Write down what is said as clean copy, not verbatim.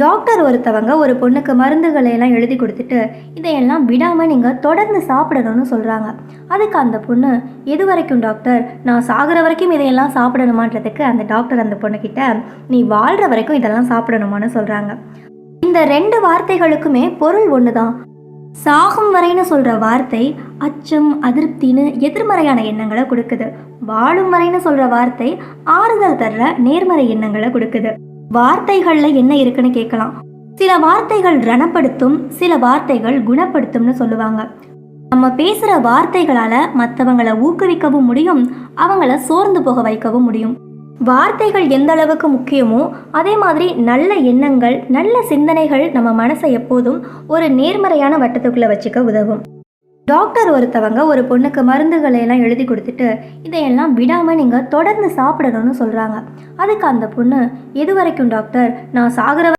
Doctor ஒருத்தவங்க ஒரு பொண்ணுக்கு மருந்துகளை எல்லாம் எழுதி கொடுத்துட்டு இதையெல்லாம் விடாமல் நீங்கள் தொடர்ந்து சாப்பிடணும்னு சொல்கிறாங்க. அதுக்கு அந்த பொண்ணு, எது வரைக்கும் டாக்டர், நான் சாகிற வரைக்கும் இதையெல்லாம் சாப்பிடணுமான்றதுக்கு அந்த டாக்டர் அந்த பொண்ணுக்கிட்ட, நீ வாழ்கிற வரைக்கும் இதெல்லாம் சாப்பிடணுமான்னு சொல்கிறாங்க. இந்த ரெண்டு வார்த்தைகளுக்குமே பொருள் ஒன்று தான். சாகும் வரைன்னு சொல்கிற வார்த்தை அச்சம், அதிருப்தின்னு எதிர்மறையான எண்ணங்களை கொடுக்குது. வாழும் வரைன்னு சொல்கிற வார்த்தை ஆறுதல் தர்ற நேர்மறை எண்ணங்களை கொடுக்குது. வார்த்தைகளில் என்ன இருக்குன்னு கேட்கலாம். சில வார்த்தைகள் ரணப்படுத்தும், சில வார்த்தைகள் குணப்படுத்தும்னு சொல்லுவாங்க. நம்ம பேசுகிற வார்த்தைகளால் மற்றவங்களை ஊக்குவிக்கவும் முடியும், அவங்கள சோர்ந்து போக வைக்கவும் முடியும். வார்த்தைகள் எந்த அளவுக்கு முக்கியமோ அதே மாதிரி நல்ல எண்ணங்கள், நல்ல சிந்தனைகள் நம்ம மனசை எப்போதும் ஒரு நேர்மறையான வட்டத்துக்குள்ளே வச்சுக்க உதவும். டாக்டர் ஒருத்தவங்க ஒரு பொண்ணுக்கு மருந்துகளை எல்லாம் எழுதி கொடுத்துட்டு இதையெல்லாம் விடாமல் நீங்கள் தொடர்ந்து சாப்பிடணும்னு சொல்கிறாங்க. அதுக்கு அந்த பொண்ணு, எது வரைக்கும் டாக்டர், நான் சாகிற